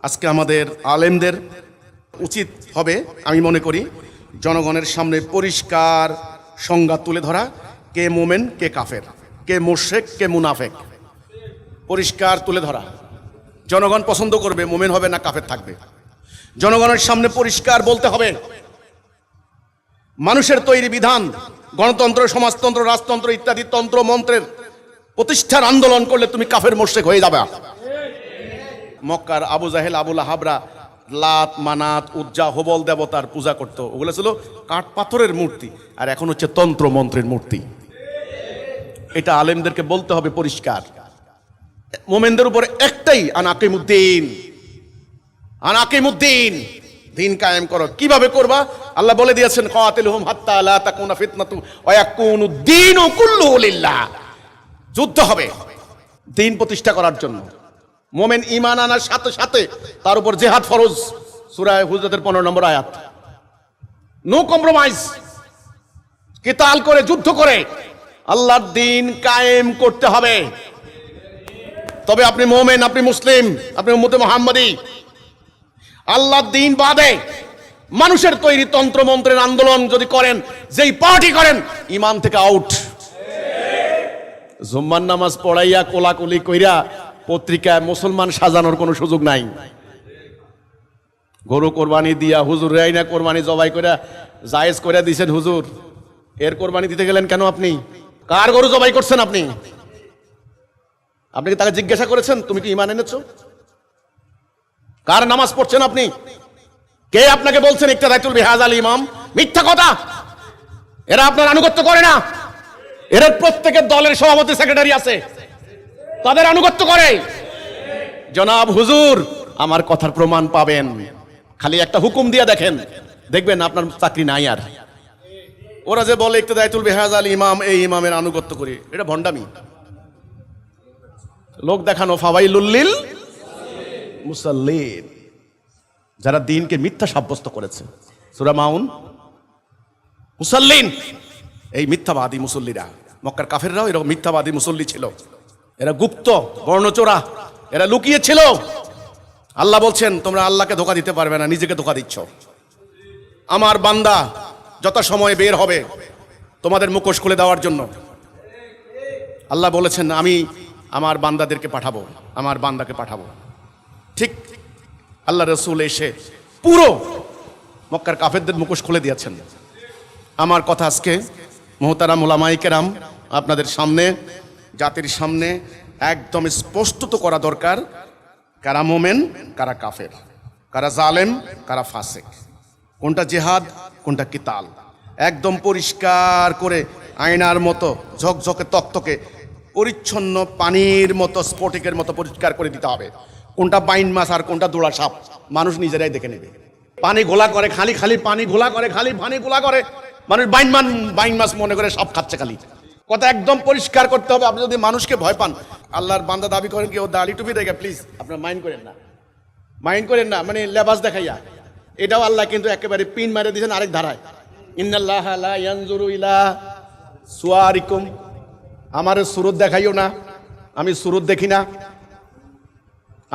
আজকে আমাদের আলেমদের উচিত হবে, আমি মনে করি, জনগণের সামনে পরিষ্কার সংজ্ঞা তুলে ধরা, কে মোমেন কে কাফের, কে মুশরিক কে মুনাফেক, পরিষ্কার তুলে ধরা। জনগণ পছন্দ করবে মোমেন হবে না কাফের থাকবে। জনগণের সামনে পরিষ্কার বলতে হবে, মানুষের তৈরি বিধান, গণতন্ত্র, সমাজতন্ত্র, রাজতন্ত্র ইত্যাদি তন্ত্র মন্ত্রের প্রতিষ্ঠার আন্দোলন করলে তুমি কাফের মুশরিক হয়ে যাবে। মক্কার আবু জাহেল, আবু লাহাবরা লাত, মানাত, উজ্জা, হোবল দেবতার পূজা করত। ওগুলো ছিল কাঠ পাথরের মূর্তি, আর এখন হচ্ছে তন্ত্র মন্ত্রের মূর্তি। এটা আলেমদেরকে বলতে হবে পরিষ্কার। মোমেনদের উপরে একটাই, আনাকিমুদ্দিন, আনাকিমুদ্দিন, দিন কায়েম করো। কিভাবে করবা? আল্লাহ বলে দিয়েছেন, কাতিলহুম হাত্তা লা তাকুনা ফিতনাতু ওয়া ইয়াকুনুদ দীনু কুল্লুহু লিল্লাহ। যুদ্ধ হবে দিন প্রতিষ্ঠা করার জন্য। মোমেন ঈমান আনার সাথে সাথে তার উপর জিহাদ ফরজ। সূরা হুজরাতের 15 নম্বর আয়াত। নো কম্প্রোমাইজ, কিতাল করে, যুদ্ধ করে আল্লাহর দ্বীন কায়েম করতে হবে। তবে আপনি মোমেন, আপনি মুসলিম, আপনি উম্মতে মুহাম্মাদি। আল্লাহর দ্বীন বাদে মানুষের তৈরি তন্ত্র মন্ত্রের আন্দোলন যদি করেন, যেই পার্টি করেন, ঈমান থেকে আউট। জুম্মার নামাজ পড়াইয়া কোলাকুলি কইরা পত্রিকায় মুসলমান সাজানোর কোনো সুযোগ নাই। গরু কোরবানি দিয়া হুজুর রাইনা কোরবানি জবাই করে জায়েজ করে দিয়েছেন হুজুর, এর কোরবানি দিতে গেলেন কেন? আপনি কার গরু জবাই করছেন? আপনি কি তাকে জিজ্ঞাসা করেছেন তুমি কি ঈমান এনেছো? কার নামাজ পড়ছেন আপনি? কে আপনাকে বলছেন ইক্তাদাতুল বিহাযাল ইমাম? মিথ্যা কথা। এরা আপনার আনুগত্য করে না। এর প্রত্যেকের দলের সভাপতি, সেক্রেটারি আছে, তাদের আনুগত্য করে। জনাব হুজুর, আমার কথার প্রমাণ পাবেন, খালি একটা হুকুম দিয়ে দেখেন, দেখবেন আপনার চাকরি নাই আর। ওরা যে বলে ইক্তাদাতুল বিহাযাল ইমাম, এই ইমামের আনুগত্য করি, এটা ভণ্ডামি, লোক দেখানো। ফাওয়াইলুল লিল মুসাল্লিন, যারা দ্বীনকে মিথ্যা সাব্যস্ত করেছে। সূরা মাউন। মুসাল্লিন, এই মিথ্যাবাদী মুসল্লিরা। মক্কার কাফেররাও এরকম মিথ্যাবাদী মুসল্লি ছিল। এরা গুপ্ত, বর্ণচোরা, এরা লুকিয়ে ছিল। আল্লাহ বলছেন, তোমরা আল্লাহকে ধোঁকা দিতে পারবে না, নিজেকে ধোঁকা দিচ্ছ। আমার বান্দা যত সময় বের হবে তোমাদের মুখোশ খুলে দেওয়ার জন্য, আল্লাহ বলেছেন, আমি আমার বান্দাদেরকে পাঠাবো, আমার বান্দাকে পাঠাবো। ঠিক আল্লাহ রাসূল এসে পুরো মক্কার কাফেরদের মুখোশ খুলে দিয়েছেন। আমার কথা আজকে মুহতারাম উলামায়ে কেরাম আপনাদের সামনে, জাতির সামনে একদম স্পষ্টত করা দরকার, কারা মোমেন, কারা কাফের, কারা জালেম, কারা ফাসিক, কোনটা জিহাদ, কোনটা কিতাল, একদম পরিষ্কার করে আয়নার মতো ঝকঝকে তকতকে পরিচ্ছন্ন পানির মতো স্ফটিকের মতো পরিষ্কার করে দিতে হবে। কোনটা বাইন মাছ আর কোনটা দোড়া সাপ মানুষ নিজেরাই দেখে নেবে। পানি ঘোলা করে, খালি খালি পানি ঘোলা করে, খালি পানি ঘোলা করে, মানুষ বাইন মাছ মনে করে সাপ খাচ্ছে খালি। কথা একদম পরিষ্কার করতে হবে। আপনি যদি মানুষকে ভয় পান, আল্লাহর বান্দা দাবি করেন কি ও দাড়ি টুপি দেখে, প্লিজ আপনার মাইন্ড করেন না, মানে লেবাস দেখাইয়া। এটাও আল্লাহ কিন্তু একেবারে পিন মারে দিয়েছেন আরেক ধারায়, ইন্নাল্লাহা লা ইয়ানজুরু ইলা সুয়ারিকুম। আমার সুরত দেখাইও না, আমি সুরত দেখি না,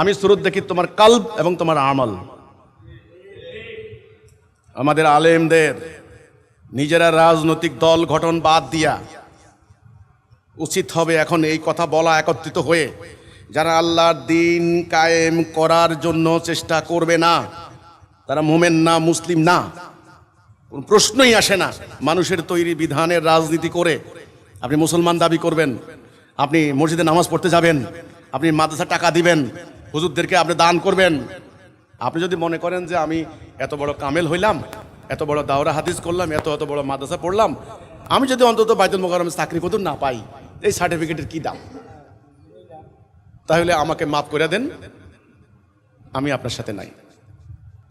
আমি সুরত দেখি তোমার কলব এবং তোমার আমল। আমাদের আলেমদের নিজেরা রাজনৈতিক দল গঠন বাদ দিয়া উচিত হবে এখন এই কথা বলা, একত্রিত হয়ে, যারা আল্লাহর দ্বীন কায়েম করার জন্য চেষ্টা করবে না, তারা মোমেন না, মুসলিম না, কোন প্রশ্নই আসে না। মানুষের তৈরি বিধানের রাজনীতি করে আপনি মুসলমান দাবি করবেন, আপনি মসজিদে নামাজ পড়তে যাবেন, আপনি মাদ্রাসা টাকা দিবেন, হুজুরদেরকে আপনি দান করবেন। আপনি যদি মনে করেন যে আমি এত বড় কামেল হইলাম, এত বড় দাওরা হাদিস করলাম, এত বড় মাদ্রাসা পড়লাম, আমি যদি অন্তত বাইতুল মোকাররমে চাকরি করতে না পাই, এই সার্টিফিকেটের কি দাম? তাহলে আমাকে মাফ করে দেন, আমি আপনার সাথে নাই।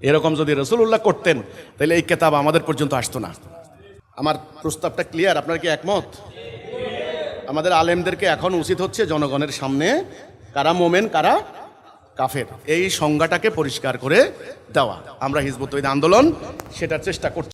এরকম যদি রাসূলুল্লাহ করতেন, তাহলে এই কিতাব আমাদের পর্যন্ত আসতো না। আমার প্রস্তাবটা ক্লিয়ার? আপনার কি একমত? আমাদের আলেমদেরকে এখন উচিত হচ্ছে জনগণের সামনে কারা মোমেন, কারা কাফের, এই সংজ্ঞাটাকে পরিষ্কার করে দেওয়া। আমরা হিজবুত তওহীদ আন্দোলন সেটার চেষ্টা করছি।